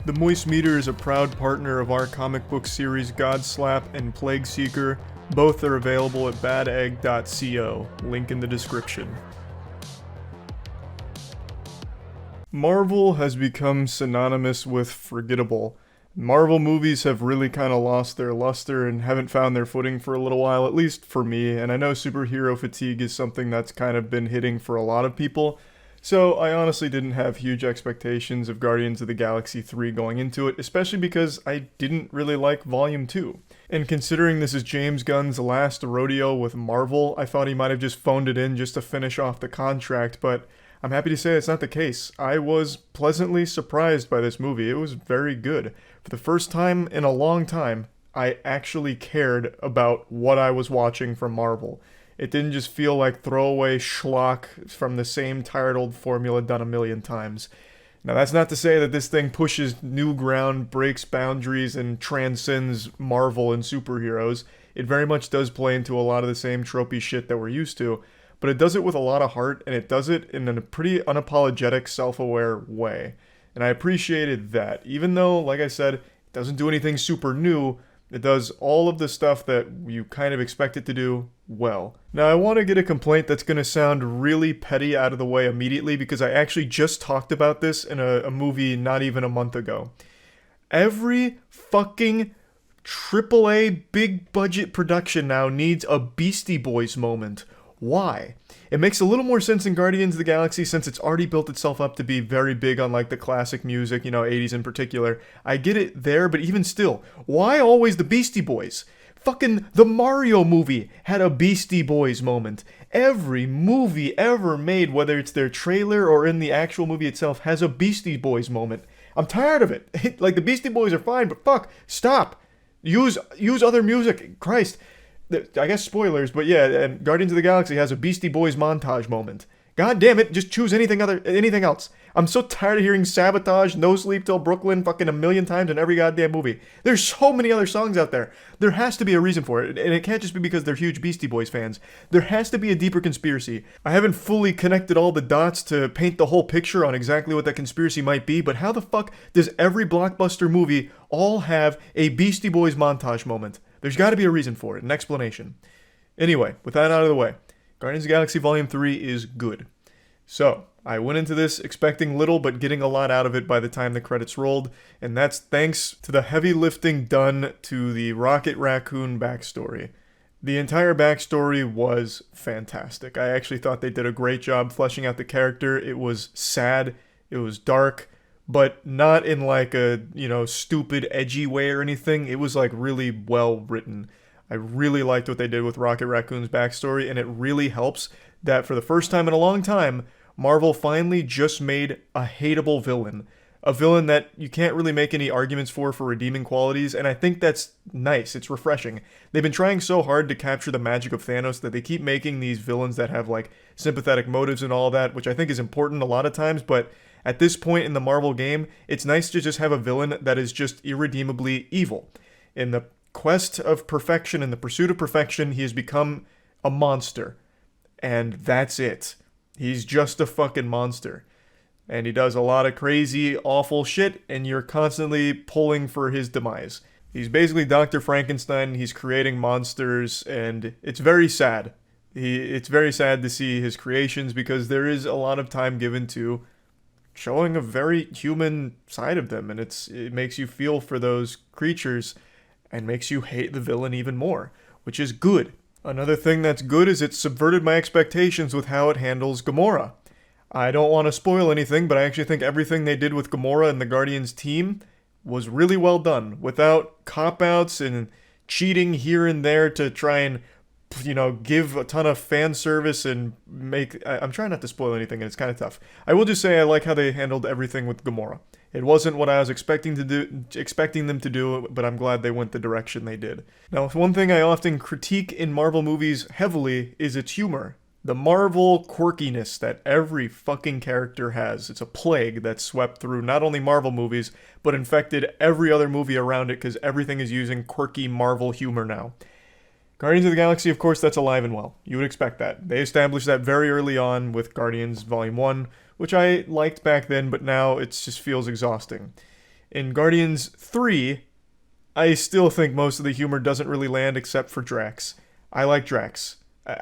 The Moist Meter is a proud partner of our comic book series GODSLAP and Plague Seeker. Both are available at badegg.co, link in the description. Marvel has become synonymous with forgettable. Marvel movies have really kind of lost their luster and haven't found their footing for a little while, at least for me, and I know superhero fatigue is something that's kind of been hitting for a lot of people. So I honestly didn't have huge expectations of Guardians of the Galaxy 3 going into it, especially because I didn't really like Volume 2. And considering this is James Gunn's last rodeo with Marvel, I thought he might have just phoned it in just to finish off the contract, but I'm happy to say that's not the case. I was pleasantly surprised by this movie. It was very good. For the first time in a long time, I actually cared about what I was watching from Marvel. It didn't just feel like throwaway schlock from the same tired old formula done a million times. Now, that's not to say that this thing pushes new ground, breaks boundaries, and transcends Marvel and superheroes. It very much does play into a lot of the same tropey shit that we're used to, but it does it with a lot of heart, and it does it in a pretty unapologetic, self-aware way. And I appreciated that. Even though, like I said, it doesn't do anything super new, it does all of the stuff that you kind of expect it to do well. Now, I want to get a complaint that's going to sound really petty out of the way immediately because I actually just talked about this in a movie not even a month ago. Every fucking AAA big budget production now needs a Beastie Boys moment. Why? It makes a little more sense in Guardians of the Galaxy since it's already built itself up to be very big on like the classic music, 80s in particular. I get it there, but even still, why always the Beastie Boys? Fucking the Mario movie had a Beastie Boys moment. Every movie ever made, whether it's their trailer or in the actual movie itself, has a Beastie Boys moment. I'm tired of it. Like, the Beastie Boys are fine, but fuck, stop. Use other music. Christ. I guess spoilers, but yeah, and Guardians of the Galaxy has a Beastie Boys montage moment. God damn it, just choose anything else. I'm so tired of hearing Sabotage, No Sleep Till Brooklyn fucking a million times in every goddamn movie. There's so many other songs out there. There has to be a reason for it, and it can't just be because they're huge Beastie Boys fans. There has to be a deeper conspiracy. I haven't fully connected all the dots to paint the whole picture on exactly what that conspiracy might be, but how the fuck does every blockbuster movie all have a Beastie Boys montage moment? There's got to be a reason for it, an explanation. Anyway, with that out of the way, Guardians of the Galaxy Volume 3 is good. So, I went into this expecting little but getting a lot out of it by the time the credits rolled, and that's thanks to the heavy lifting done to the Rocket Raccoon backstory. The entire backstory was fantastic. I actually thought they did a great job fleshing out the character. It was sad, it was dark, but not in like a, stupid, edgy way or anything. It was like really well written. I really liked what they did with Rocket Raccoon's backstory, and it really helps that for the first time in a long time, Marvel finally just made a hateable villain. A villain that you can't really make any arguments for redeeming qualities, and I think that's nice. It's refreshing. They've been trying so hard to capture the magic of Thanos that they keep making these villains that have like sympathetic motives and all that, which I think is important a lot of times, but at this point in the Marvel game, it's nice to just have a villain that is just irredeemably evil. In the quest of perfection, in the pursuit of perfection, he has become a monster. And that's it. He's just a fucking monster. And he does a lot of crazy, awful shit, and you're constantly pulling for his demise. He's basically Dr. Frankenstein, he's creating monsters, and it's very sad. It's very sad to see his creations because there is a lot of time given to showing a very human side of them, and it makes you feel for those creatures and makes you hate the villain even more, which is good. Another thing that's good is it subverted my expectations with how it handles Gamora. I don't want to spoil anything, but I actually think everything they did with Gamora and the Guardians team was really well done, without cop-outs and cheating here and there to try and give a ton of fan service and I'm trying not to spoil anything, and it's kind of tough. I will just say I like how they handled everything with Gamora. It wasn't what I was expecting them to do, but I'm glad they went the direction they did. Now, one thing I often critique in Marvel movies heavily is its humor. The Marvel quirkiness that every fucking character has. It's a plague that's swept through not only Marvel movies, but infected every other movie around it because everything is using quirky Marvel humor now. Guardians of the Galaxy, of course, that's alive and well. You would expect that. They established that very early on with Guardians Volume 1, which I liked back then, but now it just feels exhausting. In Guardians 3, I still think most of the humor doesn't really land except for Drax. I like Drax.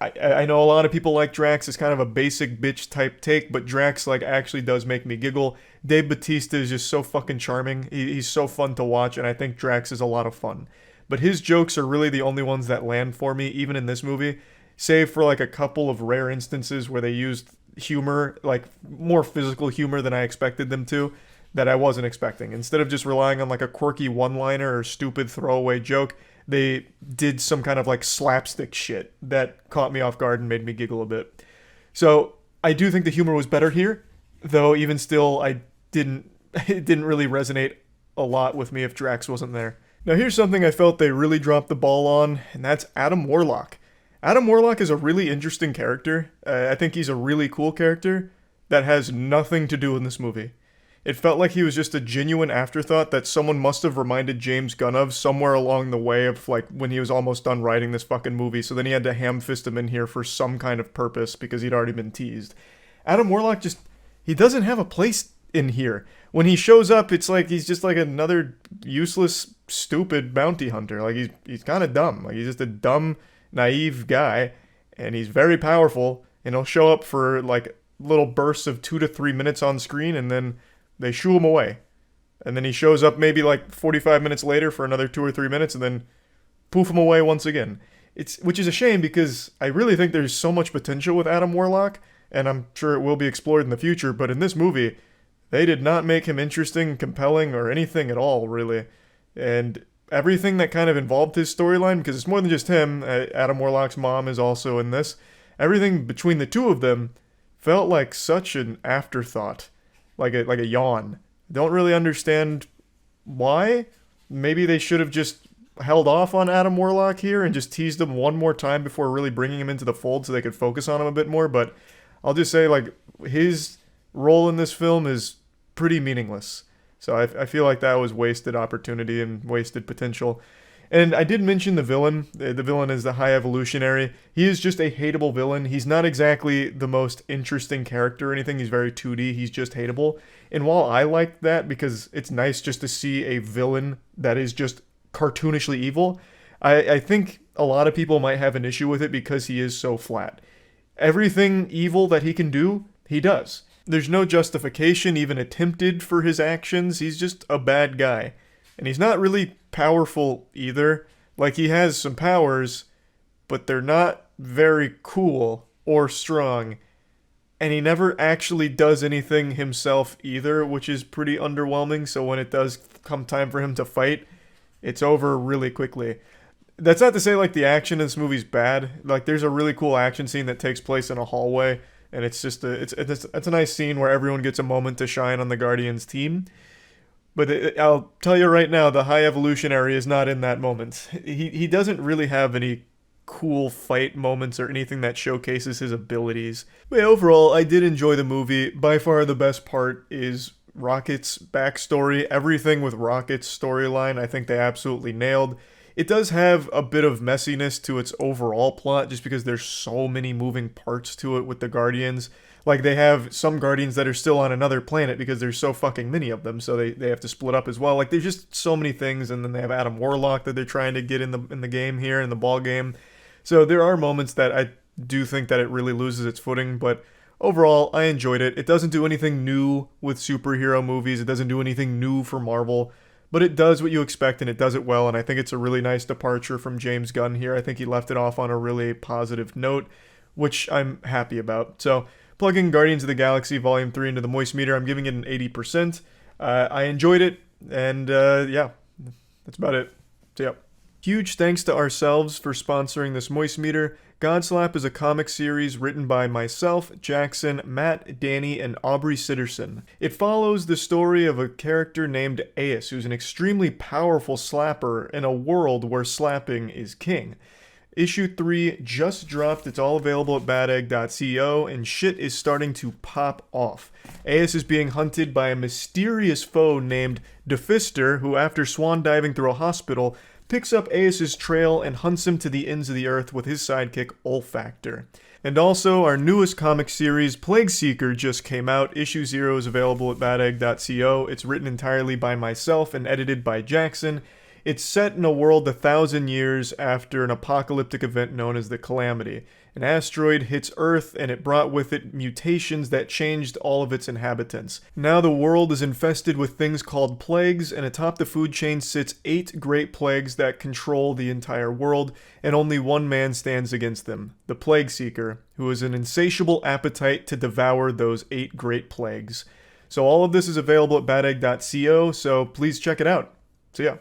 I know a lot of people like Drax. It's kind of a basic bitch type take, but Drax like actually does make me giggle. Dave Bautista is just so fucking charming. He's so fun to watch, and I think Drax is a lot of fun. But his jokes are really the only ones that land for me, even in this movie, save for like a couple of rare instances where they used humor, like more physical humor than I expected them to, that I wasn't expecting. Instead of just relying on like a quirky one-liner or stupid throwaway joke, they did some kind of like slapstick shit that caught me off guard and made me giggle a bit. So I do think the humor was better here, though even still it didn't really resonate a lot with me if Drax wasn't there. Now here's something I felt they really dropped the ball on, and that's Adam Warlock. Adam Warlock is a really interesting character. I think he's a really cool character that has nothing to do in this movie. It felt like he was just a genuine afterthought that someone must have reminded James Gunn of somewhere along the way of like when he was almost done writing this fucking movie, so then he had to ham-fist him in here for some kind of purpose because he'd already been teased. Adam Warlock he doesn't have a place in here. When he shows up, it's like he's just like another useless, stupid bounty hunter. Like he's kind of dumb. Like he's just a dumb, naive guy, and he's very powerful, and he'll show up for like little bursts of 2 to 3 minutes on screen, and then they shoo him away. And then he shows up maybe like 45 minutes later for another 2 or 3 minutes, and then poof him away once again. Which is a shame because I really think there's so much potential with Adam Warlock, and I'm sure it will be explored in the future, but in this movie, they did not make him interesting, compelling, or anything at all, really. And everything that kind of involved his storyline, because it's more than just him, Adam Warlock's mom is also in this, everything between the two of them felt like such an afterthought. Like a yawn. Don't really understand why. Maybe they should have just held off on Adam Warlock here and just teased him one more time before really bringing him into the fold so they could focus on him a bit more. But I'll just say, like, his role in this film is pretty meaningless. So I feel like that was wasted opportunity and wasted potential. And I did mention the villain. The villain is the High Evolutionary. He is just a hateable villain. He's not exactly the most interesting character or anything. He's very 2D. He's just hateable. And while I like that because it's nice just to see a villain that is just cartoonishly evil, I think a lot of people might have an issue with it because he is so flat. Everything evil that he can do, he does. There's no justification even attempted for his actions. He's just a bad guy. And he's not really powerful either. Like, he has some powers, but they're not very cool or strong. And he never actually does anything himself either, which is pretty underwhelming. So when it does come time for him to fight, it's over really quickly. That's not to say, like, the action in this movie's bad. Like, there's a really cool action scene that takes place in a hallway. And it's just it's a nice scene where everyone gets a moment to shine on the Guardians team. But I'll tell you right now, the High Evolutionary is not in that moment. He doesn't really have any cool fight moments or anything that showcases his abilities. But overall, I did enjoy the movie. By far the best part is Rocket's backstory. Everything with Rocket's storyline, I think they absolutely nailed. It does have a bit of messiness to its overall plot just because there's so many moving parts to it with the Guardians. Like, they have some Guardians that are still on another planet because there's so fucking many of them, so they have to split up as well. Like, there's just so many things, and then they have Adam Warlock that they're trying to get in the game here, in the ball game. So there are moments that I do think that it really loses its footing, but overall, I enjoyed it. It doesn't do anything new with superhero movies. It doesn't do anything new for Marvel, but it does what you expect, and it does it well, and I think it's a really nice departure from James Gunn here. I think he left it off on a really positive note, which I'm happy about. So, plugging Guardians of the Galaxy Volume 3 into the Moist Meter, I'm giving it an 80%. I enjoyed it, and yeah, that's about it. So, yeah. Huge thanks to ourselves for sponsoring this Moist Meter. GODSLAP is a comic series written by myself, Jackson, Matt, Danny, and Aubrey Sitterson. It follows the story of a character named Ace, who's an extremely powerful slapper in a world where slapping is king. Issue 3 just dropped. It's all available at badegg.co, and shit is starting to pop off. Ace is being hunted by a mysterious foe named Defister, who, after swan diving through a hospital, picks up Aes's trail and hunts him to the ends of the earth with his sidekick Olfactor. And also, our newest comic series, Plague Seeker, just came out. Issue 0 is available at badegg.co. It's written entirely by myself and edited by Jackson. It's set in a world 1,000 years after an apocalyptic event known as the Calamity. An asteroid hits Earth, and it brought with it mutations that changed all of its inhabitants. Now the world is infested with things called plagues, and atop the food chain sits 8 great plagues that control the entire world, and only one man stands against them, the Plague Seeker, who has an insatiable appetite to devour those 8 great plagues. So all of this is available at badegg.co, so please check it out. See ya.